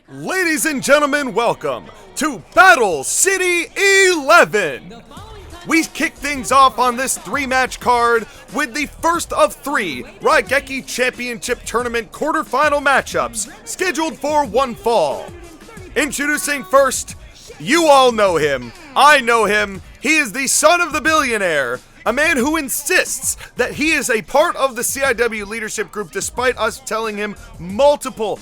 Ladies and gentlemen, welcome to Battle City 11! We kick things off on this 3-match card with the first of 3 Raigeki Championship Tournament quarterfinal matchups scheduled for one fall. Introducing first, you all know him, I know him, he is the son of the billionaire, a man who insists that he is a part of the CIW leadership group despite us telling him multiple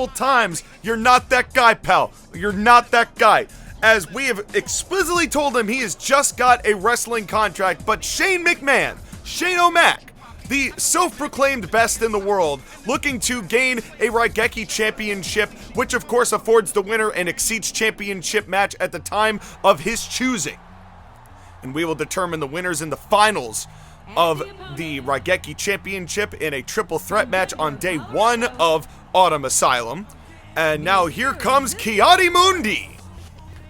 times, you're not that guy, pal, you're not that guy. As we have explicitly told him he has just got a wrestling contract, but Shane McMahon, Shane O'Mac, the self-proclaimed best in the world, looking to gain a Raigeki Championship, which of course affords the winner an Exceeds Championship match at the time of his choosing. And we will determine the winners in the finals of the Raigeki Championship in a triple threat match on day 1 of Autumn Asylum. And now here comes Ki-Adi-Mundi,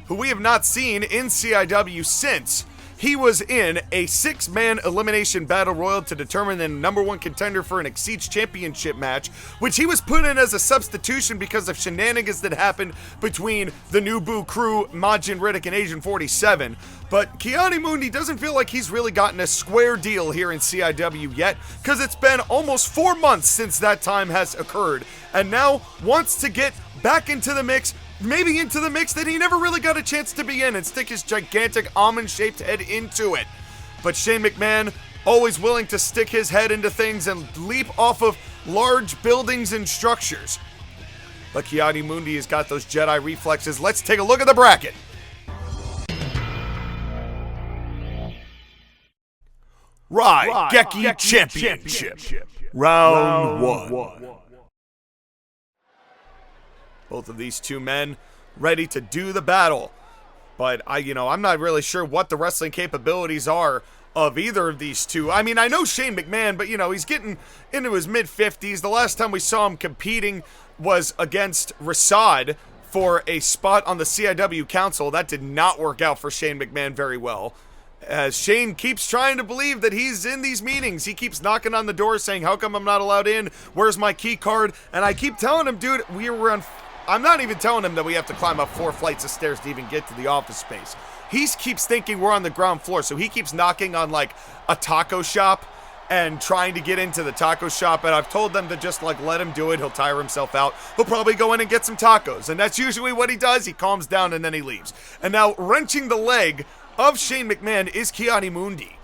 who we have not seen in CIW since he was in a 6-man elimination battle royal to determine the #1 contender for an Exceeds Championship match, which he was put in as a substitution because of shenanigans that happened between the New Boo crew, Majin Riddick, and Agent 47. But Ki-Adi-Mundi doesn't feel like he's really gotten a square deal here in CIW yet, because it's been almost 4 months since that time has occurred, and now wants to get back into the mix, maybe into the mix that he never really got a chance to be in, and stick his gigantic almond-shaped head into it. But Shane McMahon, always willing to stick his head into things and leap off of large buildings and structures. But Ki-Adi-Mundi has got those Jedi reflexes. Let's take a look at the bracket. Raigeki Championship. Round 1. Both of these two men ready to do the battle. But I'm not really sure what the wrestling capabilities are of either of these two. I mean, I know Shane McMahon, but he's getting into his mid-50s. The last time we saw him competing was against Rasad for a spot on the CIW Council. That did not work out for Shane McMahon very well, as Shane keeps trying to believe that he's in these meetings. He keeps knocking on the door saying, how come I'm not allowed in? Where's my key card? And I keep telling him, dude, I'm not even telling him that we have to climb up 4 flights of stairs to even get to the office space. He keeps thinking we're on the ground floor, so he keeps knocking on like a taco shop and trying to get into the taco shop, and I've told them to just let him do it. He'll tire himself out. He'll probably go in and get some tacos, and that's usually what he does. He calms down and then he leaves. And now wrenching the leg of Shane McMahon is Ki-Adi-Mundi,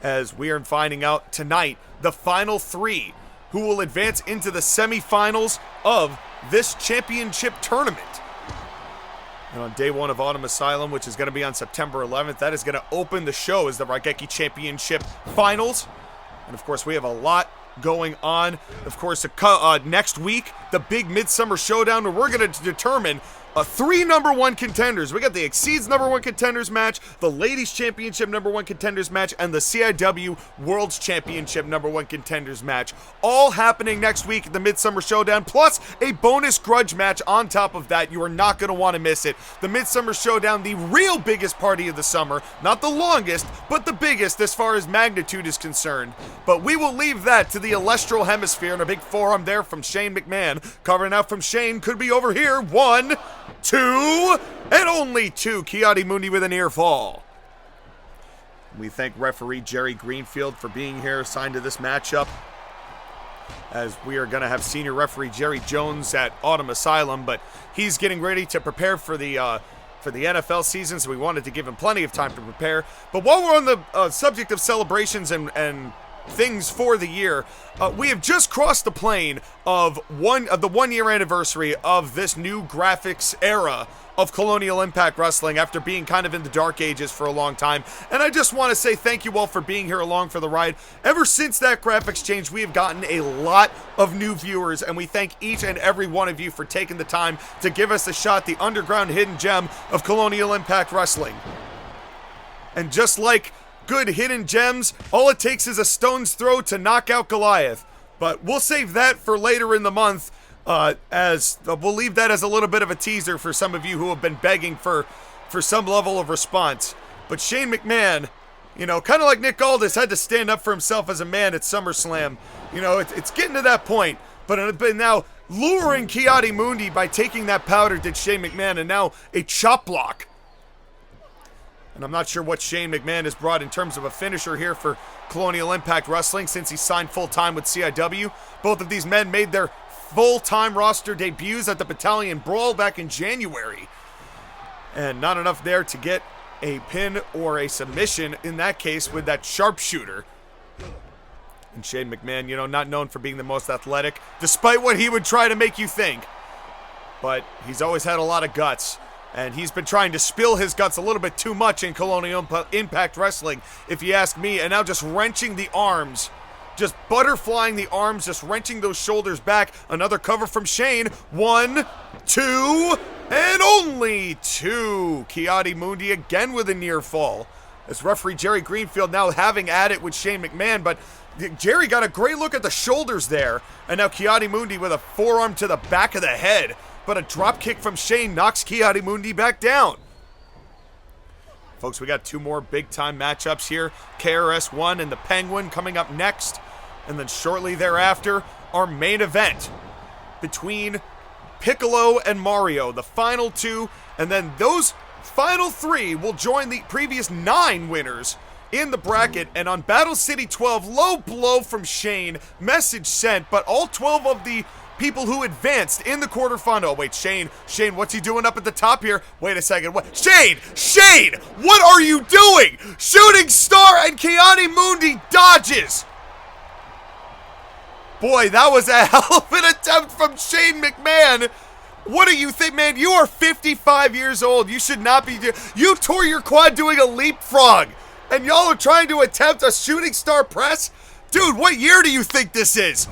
as we are finding out tonight the final 3 who will advance into the semifinals of this championship tournament. And on day 1 of Autumn Asylum, which is going to be on September 11th, that is going to open the show as the Raigeki Championship Finals. And of course, we have a lot going on. Of course, next week, the big Midsommer Showdown, where we're going to determine 3 #1 contenders. We got the Exceeds #1 contenders match, the Ladies Championship #1 contenders match, and the CIW World's Championship #1 contenders match. All happening next week at the Midsommer Showdown, plus a bonus grudge match on top of that. You are not going to want to miss it. The Midsommer Showdown, the real biggest party of the summer. Not the longest, but the biggest as far as magnitude is concerned. But we will leave that to the Celestial Hemisphere, and a big forearm there from Shane McMahon. Covering out from Shane, could be over here. 1, 2, and only 2. Ki-Adi-Mundi with an ear fall. We thank referee Jerry Greenfield for being here, assigned to this matchup, as we are going to have senior referee Jerry Jones at Autumn Asylum, but he's getting ready to prepare for the NFL season, so we wanted to give him plenty of time to prepare. But while we're on the subject of celebrations and things for the year, we have just crossed the plane of the 1-year anniversary of this new graphics era of Colonial Impact Wrestling, after being kind of in the dark ages for a long time. And I just want to say thank you all for being here along for the ride. Ever since that graphics change, we have gotten a lot of new viewers, and we thank each and every one of you for taking the time to give us a shot, the underground hidden gem of Colonial Impact Wrestling. And just like good hidden gems, all it takes is a stone's throw to knock out Goliath. But we'll save that for later in the month, as we'll leave that as a little bit of a teaser for some of you who have been begging for some level of response. But Shane McMahon, you know, kind of like Nick Aldis, had to stand up for himself as a man at SummerSlam. You know, it's getting to that point. But now luring Ki-Adi-Mundi by taking that powder did Shane McMahon, and now a chop block. And I'm not sure what Shane McMahon has brought in terms of a finisher here for Colonial Impact Wrestling since he signed full-time with CIW. Both of these men made their full-time roster debuts at the Battalion Brawl back in January. And not enough there to get a pin or a submission, in that case, with that sharpshooter. And Shane McMahon, you know, not known for being the most athletic, despite what he would try to make you think. But he's always had a lot of guts. And he's been trying to spill his guts a little bit too much in Colonial Impact Wrestling, if you ask me. And now just wrenching the arms. Just butterflying the arms, just wrenching those shoulders back. Another cover from Shane. 1, 2, and only 2. Ki-Adi-Mundi again with a near fall. As referee Jerry Greenfield now having at it with Shane McMahon, but Jerry got a great look at the shoulders there. And now Ki-Adi-Mundi with a forearm to the back of the head. But a drop kick from Shane knocks Ki-Adi-Mundi back down. Folks, we got 2 more big-time matchups here. KRS-One and the Penguin coming up next. And then shortly thereafter, our main event between Piccolo and Mario, the final 2. And then those final 3 will join the previous 9 winners in the bracket. And on Battle City 12, low blow from Shane, message sent, but all 12 of the people who advanced in the quarterfinal. Oh, wait, Shane, what's he doing up at the top here? Wait a second. What? Shane, what are you doing? Shooting Star and Ki-Adi-Mundi dodges. Boy, that was a hell of an attempt from Shane McMahon. What do you think, man? You are 55 years old. You should not be. You tore your quad doing a leapfrog. And y'all are trying to attempt a shooting star press? Dude, what year do you think this is?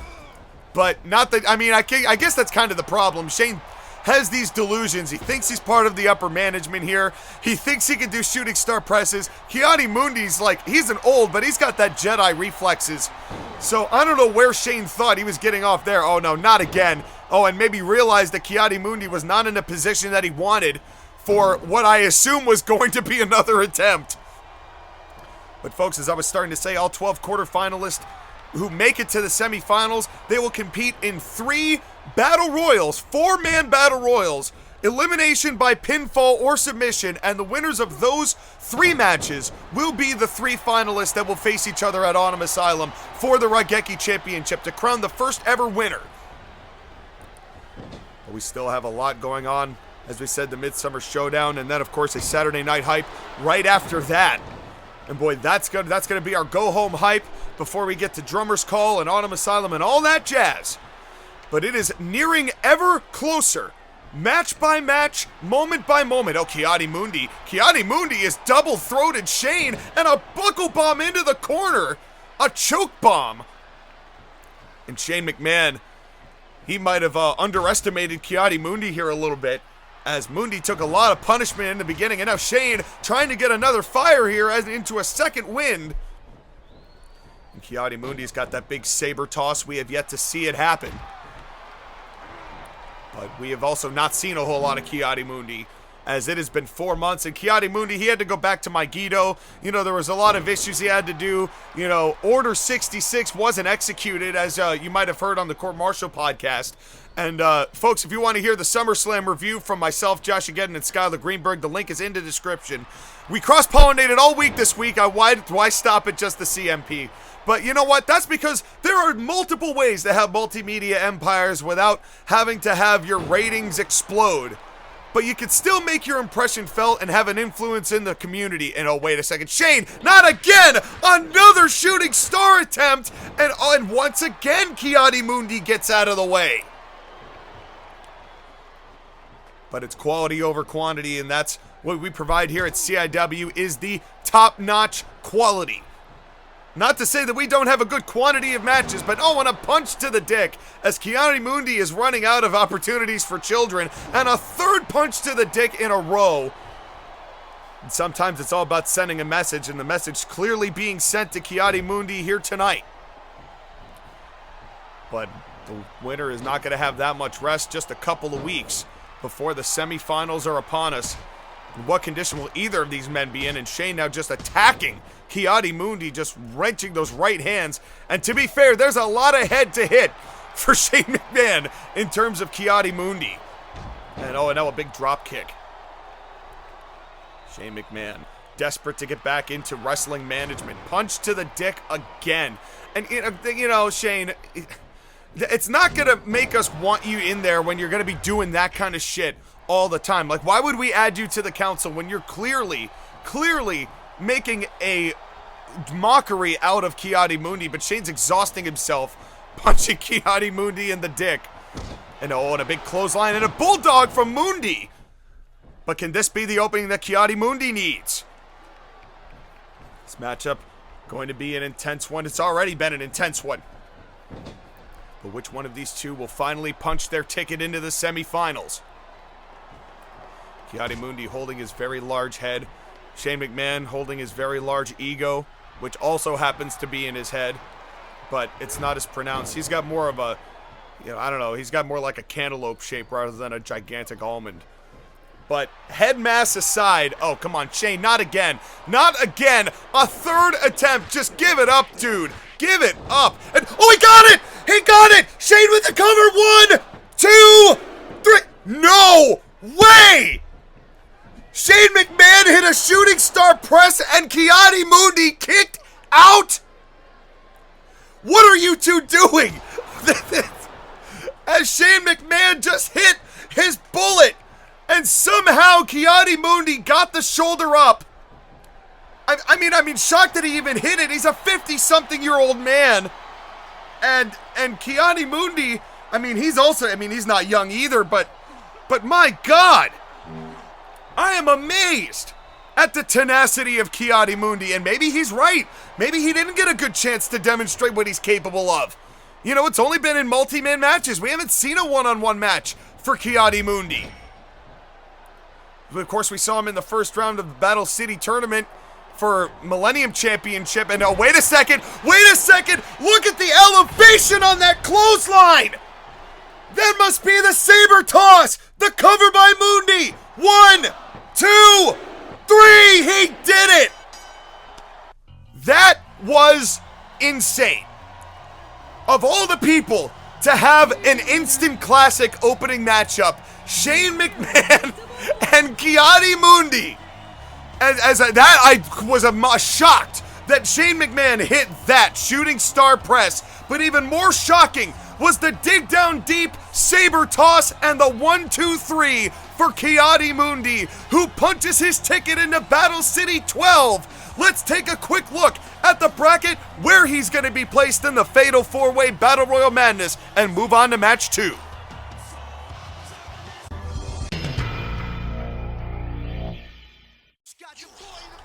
But not that, I mean, I guess that's kind of the problem. Shane has these delusions. He thinks he's part of the upper management here. He thinks he can do shooting star presses. Ki-Adi-Mundi's like, he's an old, but he's got that Jedi reflexes. So I don't know where Shane thought he was getting off there. Oh, no, not again. Oh, and maybe realized that Ki-Adi-Mundi was not in a position that he wanted for what I assume was going to be another attempt. But folks, as I was starting to say, all 12 quarterfinalists who make it to the semifinals, they will compete in 3 battle royals, 4-man battle royals, elimination by pinfall or submission, and the winners of those 3 matches will be the 3 finalists that will face each other at Autumn Asylum for the Raigeki Championship to crown the first ever winner. But we still have a lot going on. As we said, the Midsommer Showdown, and then of course a Saturday Night Hype right after that. And boy, that's gonna be our go-home hype before we get to Drummer's Call and Autumn Asylum and all that jazz. But it is nearing ever closer, match by match, moment by moment. Oh, Ki-Adi-Mundi is double-throated Shane, and a buckle bomb into the corner, a choke bomb. And Shane McMahon, he might have underestimated Ki-Adi-Mundi here a little bit, as Mundi took a lot of punishment in the beginning, and now Shane trying to get another fire here as into a second wind. And Ki-Adi-Mundi's got that big saber toss. We have yet to see it happen. But we have also not seen a whole lot of Ki-Adi-Mundi, as it has been 4 months. And Ki-Adi-Mundi, he had to go back to Megiddo. You know, there was a lot of issues he had to do. You know, Order 66 wasn't executed, as you might have heard on the Court Martial podcast. And folks, if you want to hear the SummerSlam review from myself, JOSHAGEDDON, and Skylar Greenberg, the link is in the description. We cross-pollinated all week this week. Why stop at just the CMP? But you know what? That's because there are multiple ways to have multimedia empires without having to have your ratings explode. But you can still make your impression felt and have an influence in the community. And oh, wait a second. Shane, not again! Another shooting star attempt! And once again, Ki-Adi-Mundi gets out of the way. But it's quality over quantity, and that's what we provide here at CIW, is the top-notch quality. Not to say that we don't have a good quantity of matches, but oh, and a punch to the dick as Ki-Adi-Mundi is running out of opportunities for children, and a third punch to the dick in a row. And sometimes it's all about sending a message, and the message clearly being sent to Ki-Adi-Mundi here tonight. But the winner is not going to have that much rest, just a couple of weeks before the semifinals are upon us. What condition will either of these men be in? And Shane now just attacking Ki-Adi-Mundi, just wrenching those right hands. And to be fair, there's a lot of head to hit for Shane McMahon in terms of Ki-Adi-Mundi. And oh, and now a big drop kick. Shane McMahon, desperate to get back into wrestling management. Punch to the dick again. And, you know, Shane, it's not going to make us want you in there when you're going to be doing that kind of shit all the time. Like, why would we add you to the council when you're clearly making a mockery out of Ki-Adi-Mundi, but Shane's exhausting himself, punching Ki-Adi-Mundi in the dick. And oh, and a big clothesline and a bulldog from Mundi. But can this be the opening that Ki-Adi-Mundi needs? This matchup going to be an intense one. It's already been an intense one. But which one of these two will finally punch their ticket into the semifinals? Ki-Adi-Mundi holding his very large head. Shane McMahon holding his very large ego, which also happens to be in his head, but it's not as pronounced. He's got more of a, you know, I don't know, he's got more like a cantaloupe shape rather than a gigantic almond. But head mass aside, oh, come on, Shane, not again. Not again. A third attempt. Just give it up, dude. Give it up. And, oh, he got it. He got it. Shane with the cover. 1, 2, 3. No way. Shane McMahon hit a shooting star press and Ki-Adi-Mundi kicked out. What are you two doing? As Shane McMahon just hit his bullet. And somehow Ki-Adi-Mundi got the shoulder up. I mean, shocked that he even hit it. He's a 50-something-year-old man. And Ki-Adi-Mundi, I mean, he's not young either, but my God. I am amazed at the tenacity of Ki-Adi-Mundi, and maybe he's right. Maybe he didn't get a good chance to demonstrate what he's capable of. You know, it's only been in multi-man matches. We haven't seen a one-on-one match for Ki-Adi-Mundi. Of course, we saw him in the first round of the Battle City Tournament for Millennium Championship. And oh, wait a second. Look at the elevation on that clothesline. That must be the saber toss. The cover by Mundi. 1, 2, 3. He did it. That was insane. Of all the people to have an instant classic opening matchup, Shane McMahon and Ki-Adi-Mundi. I was shocked that Shane McMahon hit that shooting star press, but even more shocking was the dig down deep saber toss and the 1, 2, 3 for Ki-Adi-Mundi, who punches his ticket into Battle City 12. Let's take a quick look at the bracket where he's going to be placed in the Fatal 4-Way Battle Royal Madness and move on to match 2.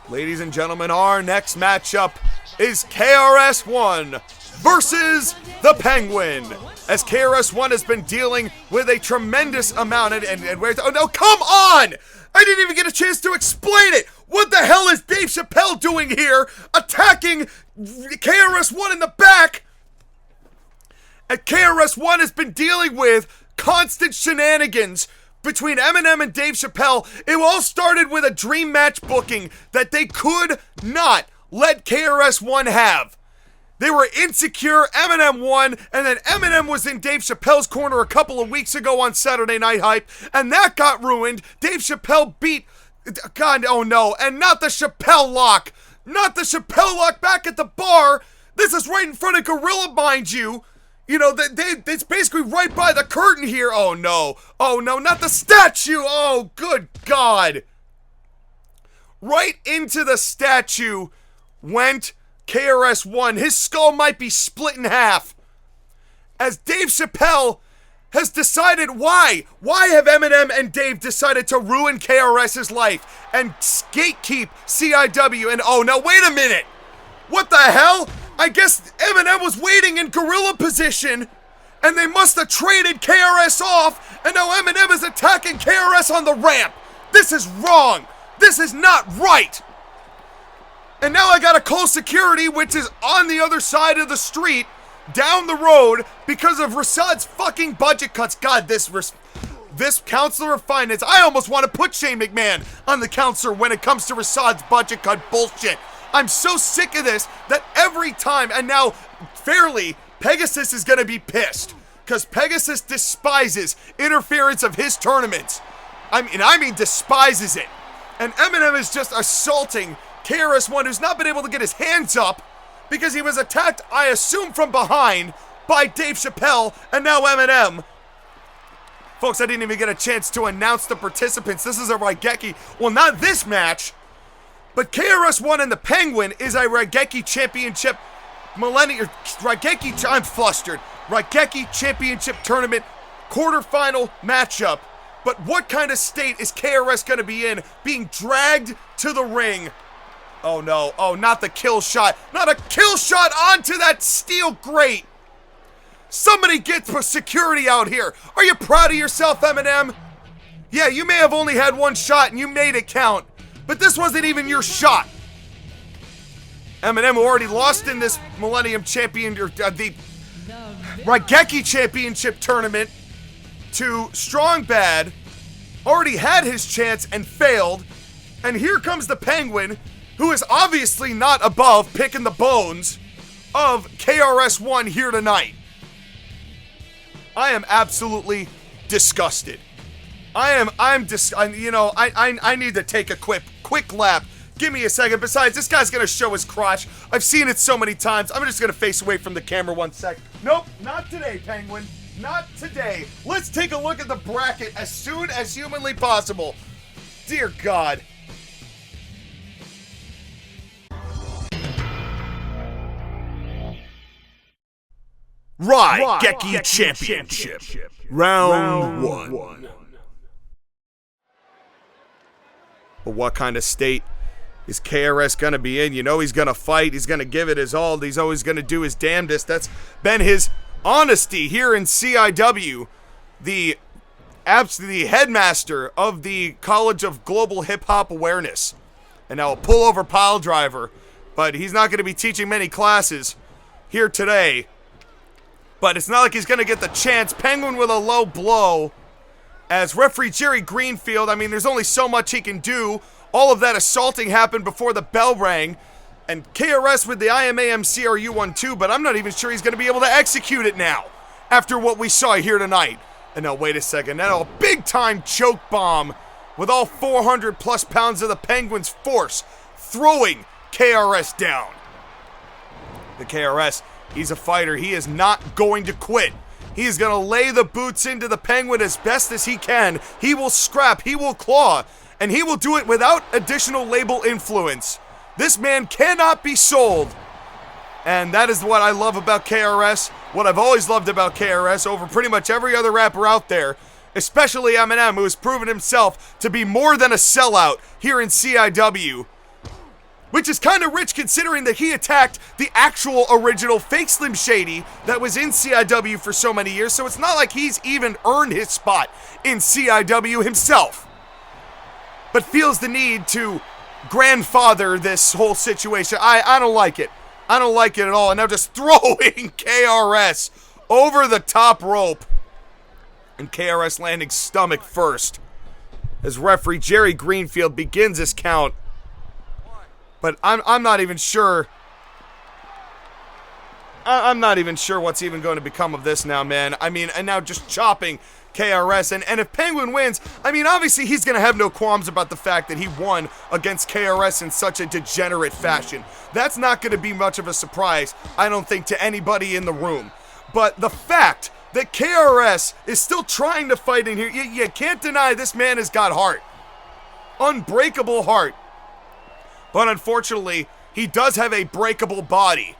Ladies and gentlemen, our next matchup is KRS-One versus the Penguin. As KRS-One has been dealing with a tremendous amount oh no, come on! I didn't even get a chance to explain it! What the hell is Dave Chappelle doing here, attacking KRS-One in the back? And KRS-One has been dealing with constant shenanigans between Eminem and Dave Chappelle. It all started with a dream match booking that they could not let KRS-One have. They were insecure, Eminem won, and then Eminem was in Dave Chappelle's corner a couple of weeks ago on Saturday Night Hype, and that got ruined. Dave Chappelle beat, God, oh no, and not the Chappelle lock. Not the Chappelle lock back at the bar. This is right in front of Gorilla, mind you. You know, it's basically right by the curtain here. Oh no, not the statue. Oh, good God. Right into the statue went KRS-One. His skull might be split in half. As Dave Chappelle has decided why have Eminem and Dave decided to ruin KRS's life and gatekeep CIW? And oh no, wait a minute. What the hell? I guess Eminem was waiting in gorilla position, and they must have traded KRS off, and now Eminem is attacking KRS on the ramp. This is wrong. This is not right. And now I gotta call security, which is on the other side of the street, down the road, because of Rasad's fucking budget cuts. God, this counselor of finance. I almost want to put Shane McMahon on the counselor when it comes to Rasad's budget cut bullshit. I'm so sick of this that every time, and now, fairly, Pegasus is going to be pissed. Because Pegasus despises interference of his tournaments. I mean despises it. And Eminem is just assaulting KRS-One, who's not been able to get his hands up because he was attacked, I assume, from behind by Dave Chappelle and now Eminem. Folks, I didn't even get a chance to announce the participants. This is a Raigeki, well, not this match, but KRS-One and the Penguin is a Raigeki Championship I'm flustered. Raigeki Championship Tournament quarterfinal matchup. But what kind of state is KRS going to be in, being dragged to the ring? Oh no, oh, not the kill shot. Not a kill shot onto that steel grate. Somebody get security out here. Are you proud of yourself, Eminem? Yeah, you may have only had one shot and you made it count, but this wasn't even your shot. Eminem, who already lost in this Millennium Champion, or the Raigeki Championship Tournament to Strong Bad, already had his chance and failed. And here comes the Penguin, who is obviously not above picking the bones of KRS-One here tonight. I am absolutely disgusted. I need to take a quick lap. Give me a second. Besides, this guy's gonna show his crotch. I've seen it so many times. I'm just gonna face away from the camera 1 sec. Nope, not today, Penguin. Not today. Let's take a look at the bracket as soon as humanly possible. Dear God. Raigeki Championship. Round 1. But what kind of state is KRS gonna be in? You know he's gonna fight. He's gonna give it his all. He's always gonna do his damnedest. That's been his honesty here in CIW. The headmaster of the College of Global Hip Hop Awareness. And now a pullover pile driver. But he's not gonna be teaching many classes here today. But it's not like he's gonna get the chance. Penguin with a low blow. As referee Jerry Greenfield, I mean, there's only so much he can do. All of that assaulting happened before the bell rang. And KRS with the IMAM CRU-1-2, but I'm not even sure he's going to be able to execute it now. After what we saw here tonight. And now, wait a second. Now, a big-time choke bomb with all 400 plus pounds of the Penguin's force throwing KRS down. The KRS, he's a fighter. He is not going to quit. He is going to lay the boots into the Penguin as best as he can. He will scrap, he will claw, and he will do it without additional label influence. This man cannot be sold. And that is what I love about KRS, what I've always loved about KRS over pretty much every other rapper out there, especially Eminem, who has proven himself to be more than a sellout here in CIW. Which is kind of rich considering that he attacked the actual original fake Slim Shady that was in CIW for so many years, so it's not like he's even earned his spot in CIW himself. But feels the need to grandfather this whole situation. I don't like it. I don't like it at all. And now just throwing KRS over the top rope. And KRS landing stomach first. As referee Jerry Greenfield begins his count. But I'm not even sure. I'm not even sure what's even going to become of this now, man. I mean, and now just chopping KRS. And if Penguin wins, I mean, obviously he's going to have no qualms about the fact that he won against KRS in such a degenerate fashion. That's not going to be much of a surprise, I don't think, to anybody in the room. But the fact that KRS is still trying to fight in here, you can't deny this man has got heart. Unbreakable heart. But unfortunately, he does have a breakable body.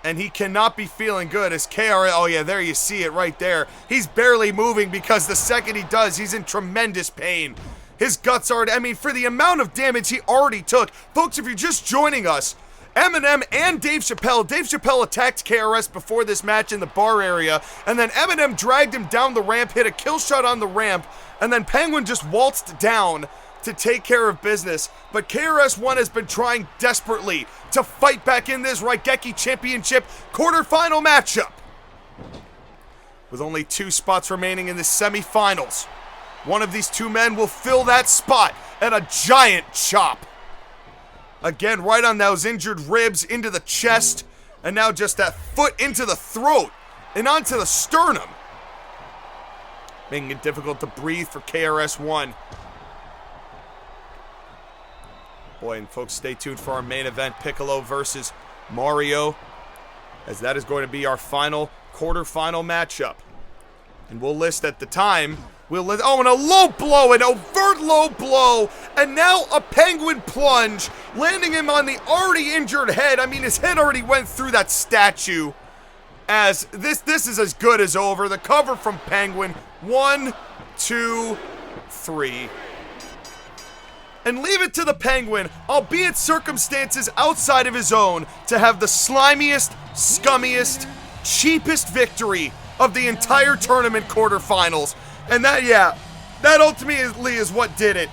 And he cannot be feeling good as KRS, oh yeah, there you see it right there. He's barely moving because the second he does, he's in tremendous pain. His guts are, I mean, for the amount of damage he already took. Folks, if you're just joining us, Eminem and Dave Chappelle attacked KRS before this match in the bar area. And then Eminem dragged him down the ramp, hit a kill shot on the ramp. And then Penguin just waltzed down to take care of business, but KRS-One has been trying desperately to fight back in this Raigeki Championship quarterfinal matchup. With only 2 spots remaining in the semifinals. one of these two men will fill that spot, and a giant chop. Again, right on those injured ribs, into the chest, and now just that foot into the throat, and onto the sternum. Making it difficult to breathe for KRS-One. Boy, and folks, stay tuned for our main event, Piccolo versus Mario, as that is going to be our final quarterfinal matchup. And we'll list at the time, and a low blow, an overt low blow, and now a penguin plunge, landing him on the already injured head. I mean, his head already went through that statue. As this is as good as over. The cover from Penguin. 1, 2, 3. And leave it to the Penguin, albeit circumstances outside of his own, to have the slimiest, scummiest, cheapest victory of the entire tournament quarterfinals. And that ultimately is what did it.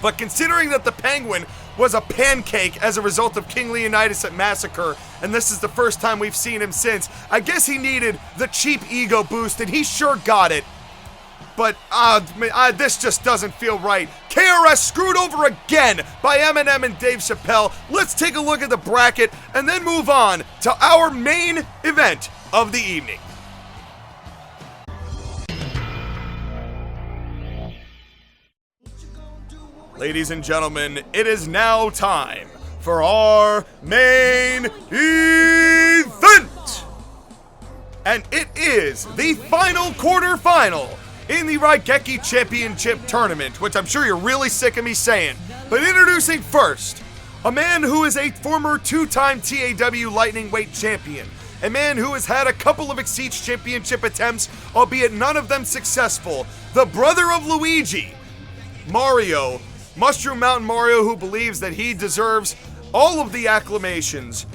But considering that the Penguin was a pancake as a result of King Leonidas at Massacre, and this is the first time we've seen him since, I guess he needed the cheap ego boost, and he sure got it. But this just doesn't feel right. KRS screwed over again by Eminem and Dave Chappelle. Let's take a look at the bracket and then move on to our main event of the evening. Ladies and gentlemen, it is now time for our main event. And it is the final quarterfinal in the Raigeki Championship Tournament, which I'm sure you're really sick of me saying. But introducing first, a man who is a former two-time TAW Lightning Weight champion. A man who has had a couple of Exceed Championship attempts, albeit none of them successful. The brother of Luigi, Mario, Mushroom Mountain Mario, who believes that he deserves all of the acclamations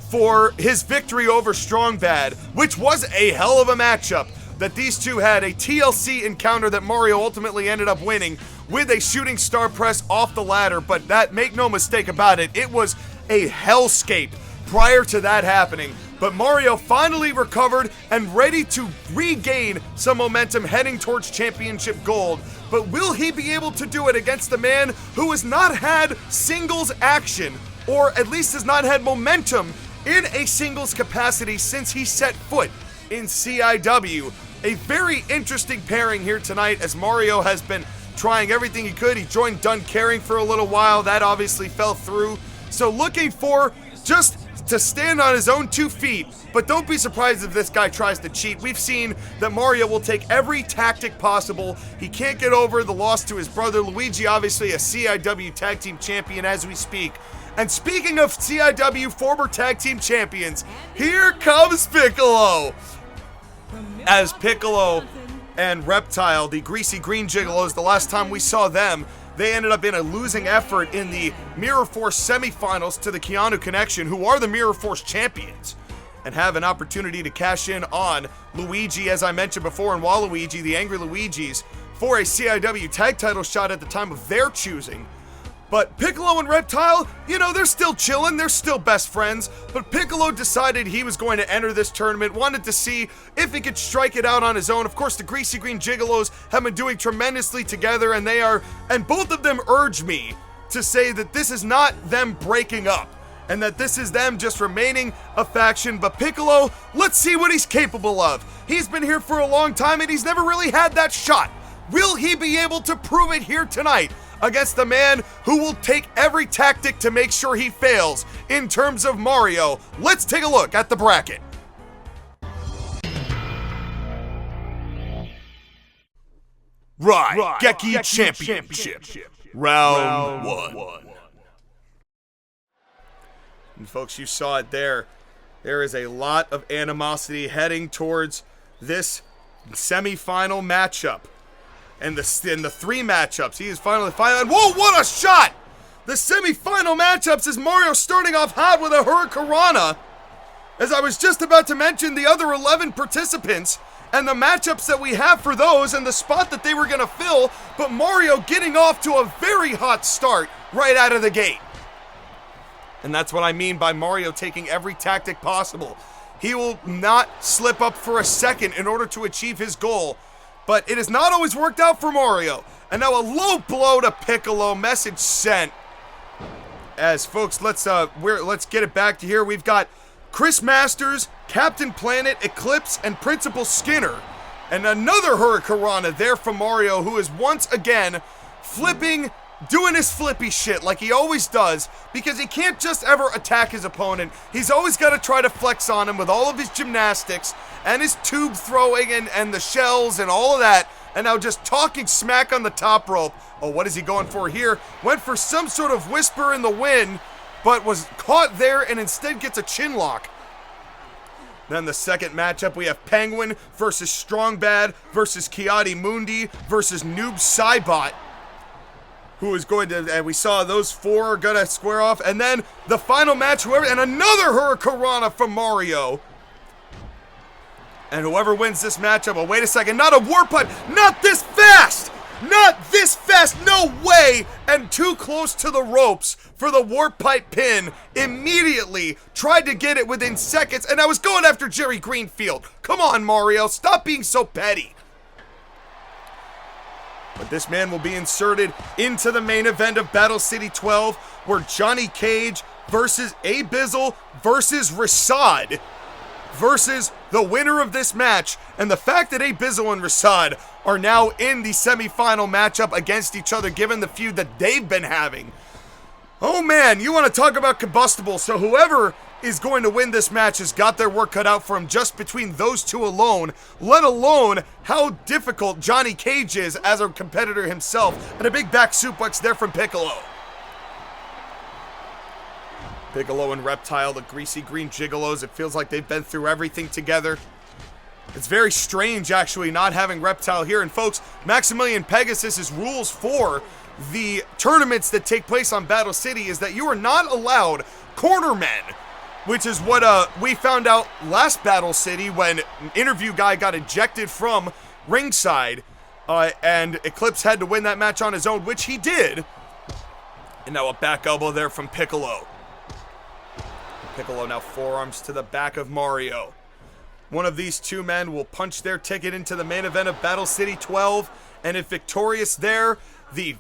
for his victory over Strong Bad, which was a hell of a matchup. That these two had a TLC encounter that Mario ultimately ended up winning with a shooting star press off the ladder, but that, make no mistake about it, it was a hellscape prior to that happening. But Mario finally recovered and ready to regain some momentum heading towards championship gold. But will he be able to do it against a man who has not had singles action, or at least has not had momentum in a singles capacity since he set foot in CIW? A very interesting pairing here tonight, as Mario has been trying everything he could. He joined Done Caring for a little while. That obviously fell through. So looking for just to stand on his own 2 feet, but don't be surprised if this guy tries to cheat. We've seen that Mario will take every tactic possible. He can't get over the loss to his brother. Luigi, obviously a CIW Tag Team Champion as we speak. And speaking of CIW former Tag Team Champions, here comes Piccolo. As Piccolo and Reptile, the Greasy Green Gigolos, the last time we saw them, they ended up in a losing effort in the Mirror Force semifinals to the Keanu Connection, who are the Mirror Force champions, and have an opportunity to cash in on Luigi, as I mentioned before, and Waluigi, the Angry Luigis, for a CIW tag title shot at the time of their choosing. But Piccolo and Reptile, you know, they're still chilling, they're still best friends, but Piccolo decided he was going to enter this tournament, wanted to see if he could strike it out on his own. Of course, the Greasy Green Gigolos have been doing tremendously together, and both of them urge me to say that this is not them breaking up, and that this is them just remaining a faction. But Piccolo, let's see what he's capable of. He's been here for a long time, and he's never really had that shot. Will he be able to prove it here tonight against the man who will take every tactic to make sure he fails in terms of Mario? Let's take a look at the bracket. Raigeki Championship, Round 1. And folks, you saw it there. There is a lot of animosity heading towards this semi-final matchup. And the 3 matchups, he is finally, whoa, what a shot! The semi-final matchups is Mario starting off hot with a Hurricanrana. As I was just about to mention the other 11 participants and the matchups that we have for those and the spot that they were going to fill, but Mario getting off to a very hot start right out of the gate. And that's what I mean by Mario taking every tactic possible. He will not slip up for a second in order to achieve his goal. but it has not always worked out for Mario. And now a low blow to Piccolo, message sent. As folks, let's get it back to here. We've got Chris Masters, Captain Planet, Eclipse, and Principal Skinner. And another Hurricanrana there from Mario, who is once again flipping, doing his flippy shit like he always does, because he can't just ever attack his opponent. He's always got to try to flex on him with all of his gymnastics and his tube throwing and the shells and all of that. And now just talking smack on the top rope. Oh, what is he going for here? Went for some sort of whisper in the wind, but was caught there and instead gets a chin lock. Then the second matchup, we have Penguin versus Strong Bad versus Ki-Adi-Mundi versus Noob Saibot, who is going to, and we saw those four are going to square off. And then the final match, and another Hurricanrana from Mario. And whoever wins this matchup, oh, wait a second, not a warp pipe, not this fast! Not this fast, no way! And too close to the ropes for the warp pipe pin. Immediately tried to get it within seconds, and I was going after Jerry Greenfield. Come on, Mario, stop being so petty. But this man will be inserted into the main event of Battle City 12, where Johnny Cage versus Abizzle versus Rasad versus the winner of this match. And the fact that Abizzle and Rasad are now in the semifinal matchup against each other, given the feud that they've been having. Oh man, you want to talk about combustible. So whoever is going to win this match has got their work cut out for him just between those two alone, let alone how difficult Johnny Cage is as a competitor himself. And a big back suplex there from Piccolo. Piccolo and Reptile, the greasy green gigolos. It feels like they've been through everything together. It's very strange, actually, not having Reptile here. And folks, Maximilian Pegasus's rules for the tournaments that take place on Battle City is that you are not allowed cornermen, which is what we found out last Battle City when an interview guy got ejected from ringside, and Eclipse had to win that match on his own, which he did. And now a back elbow there from Piccolo. Piccolo now forearms to the back of Mario. One of these two men will punch their ticket into the main event of Battle City 12, and if victorious there, the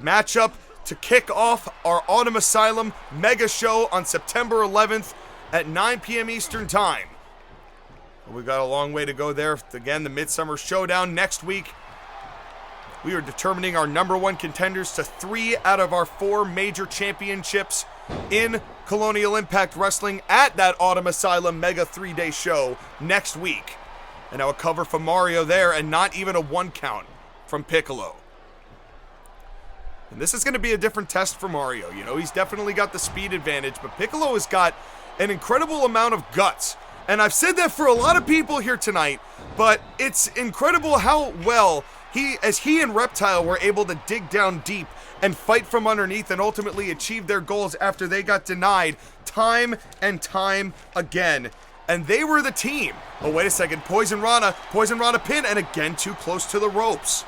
matchup to kick off our Autumn Asylum mega show on September 11th at 9 p.m. Eastern Time. We've got a long way to go there. Again, the Midsommer Showdown next week. We are determining our number one contenders to 3 out of our 4 major championships in Colonial Impact Wrestling at that Autumn Asylum Mega 3-day show next week. And now a cover from Mario there, and not even a 1 count from Piccolo. And this is going to be a different test for Mario. You know, he's definitely got the speed advantage, but Piccolo has got an incredible amount of guts. And I've said that for a lot of people here tonight, but it's incredible how well he and Reptile were able to dig down deep and fight from underneath and ultimately achieve their goals after they got denied time and time again. And they were the team. Oh, wait a second. Poison Rana pin, and again too close to the ropes.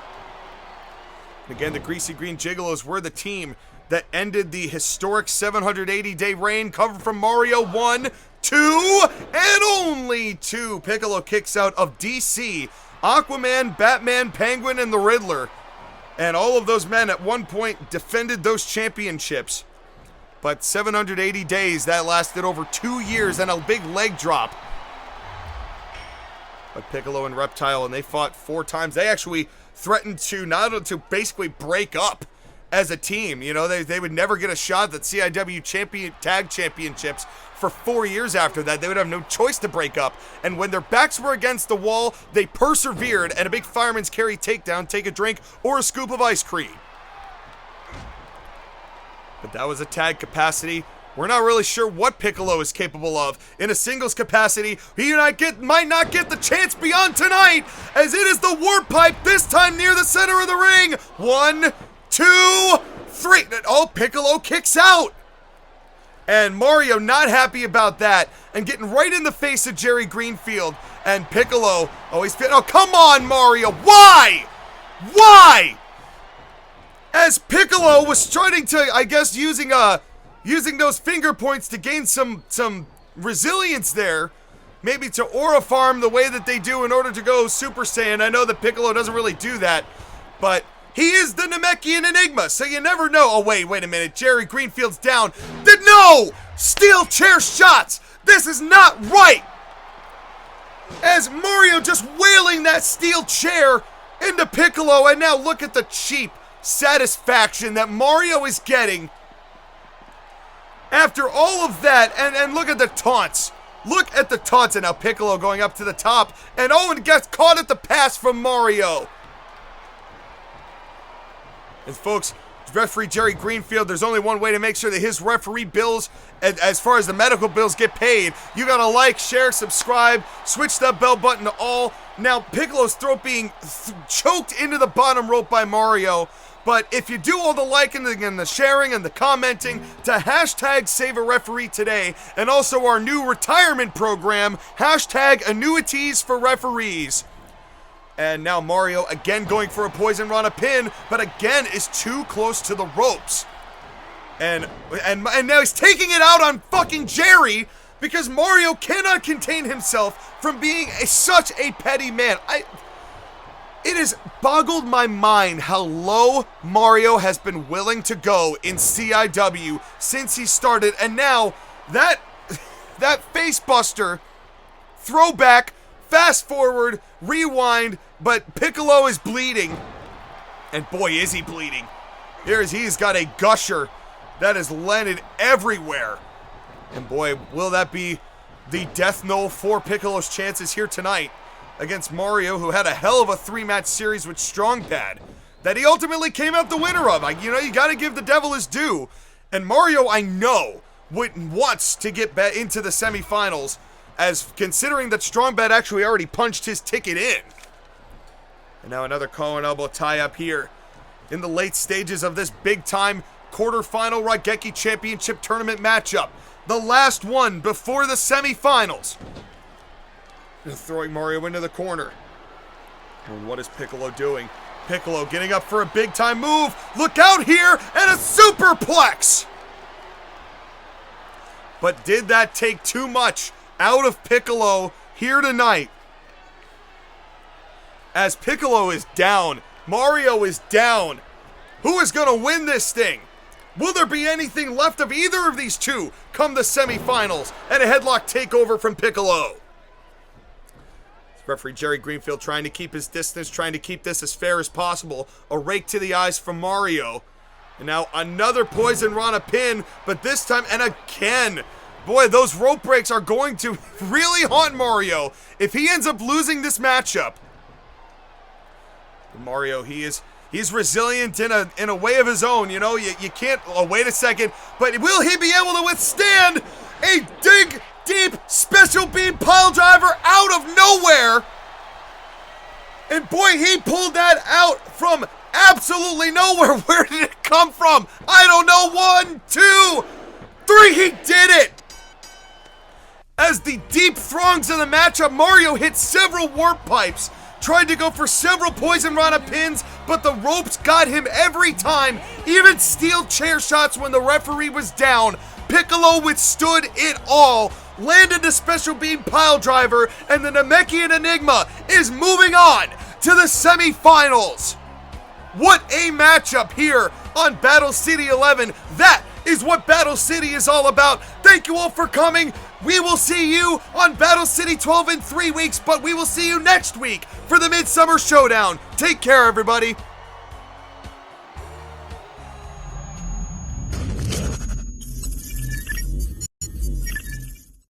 And again, the Greasy Green Gigolos were the team that ended the historic 780-day reign. Cover from Mario, 1, 2, and only 2. Piccolo kicks out of DC, Aquaman, Batman, Penguin, and the Riddler. And all of those men at one point defended those championships. But 780 days, that lasted over 2 years, and a big leg drop. But Piccolo and Reptile, and they fought 4 times. They actually threatened to basically break up as a team. You know, they would never get a shot at CIW tag championships for 4 years after that. They would have no choice to break up. And when their backs were against the wall, they persevered, and a big fireman's carry takedown, take a drink, or a scoop of ice cream. But that was a tag capacity. We're not really sure what Piccolo is capable of in a singles capacity. He might not get the chance beyond tonight, as it is the warp pipe, this time near the center of the ring. 1, 2, 3. Oh, Piccolo kicks out. And Mario not happy about that, and getting right in the face of Jerry Greenfield. And Piccolo, oh, come on, Mario. Why? Why? As Piccolo was starting to, I guess, using those finger points to gain some resilience there, maybe to Aura Farm the way that they do in order to go Super Saiyan. I know that Piccolo doesn't really do that, but he is the Namekian Enigma, so you never know. Oh, wait a minute. Jerry Greenfield's down. No! Steel chair shots! This is not right! As Mario just wailing that steel chair into Piccolo, and now look at the cheap satisfaction that Mario is getting after all of that, and look at the taunts. Look at the taunts, and now Piccolo going up to the top, and Owen gets caught at the pass from Mario. And folks, referee Jerry Greenfield, there's only one way to make sure that his referee bills, as far as the medical bills, get paid. You gotta like, share, subscribe, switch that bell button to all. Now, Piccolo's throat being choked into the bottom rope by Mario. But if you do all the liking and the sharing and the commenting to hashtag Save a Referee Today, and also our new retirement program, hashtag Annuities for Referees. And now Mario again going for a Poison Rana pin, but again is too close to the ropes. And now he's taking it out on fucking Jerry because Mario cannot contain himself from being such a petty man. It has boggled my mind how low Mario has been willing to go in CIW since he started, and now that facebuster, throwback, fast forward, rewind, but Piccolo is bleeding, and boy is he bleeding. He's got a gusher that has landed everywhere, and boy will that be the death knell for Piccolo's chances here tonight against Mario, who had a hell of a 3-match series with Strong Bad that he ultimately came out the winner of. You gotta give the devil his due. And Mario, I know, wants to get into the semifinals, as considering that Strong Bad actually already punched his ticket in. And now another collar and elbow tie-up here in the late stages of this big-time quarterfinal Raigeki Championship Tournament matchup. The last one before the semifinals. And throwing Mario into the corner. And what is Piccolo doing? Piccolo getting up for a big-time move. Look out here, and a superplex! But did that take too much out of Piccolo here tonight? As Piccolo is down, Mario is down. Who is going to win this thing? Will there be anything left of either of these two come the semifinals and a headlock takeover from Piccolo? Referee Jerry Greenfield trying to keep his distance, trying to keep this as fair as possible. A rake to the eyes from Mario. And now another Poison Rana pin, but this time, and again, boy, those rope breaks are going to really haunt Mario if he ends up losing this matchup. Mario, he's resilient in a way of his own, you can't, wait a second, but will he be able to withstand a deep special beam pile driver out of nowhere? And boy, he pulled that out from absolutely nowhere. Where did it come from? I don't know. 1, 2, 3, he did it! As the deep throngs of the matchup, Mario hit several warp pipes, tried to go for several Poison Rana pins, but the ropes got him every time, even steel chair shots when the referee was down. Piccolo withstood it all, landed the special beam pile driver, and the Namekian Enigma is moving on to the semifinals. What a matchup here on Battle City 11. That is what Battle City is all about. Thank you all for coming. We will see you on Battle City 12 in 3 weeks, but we will see you next week for the Midsommer Showdown. Take care, everybody.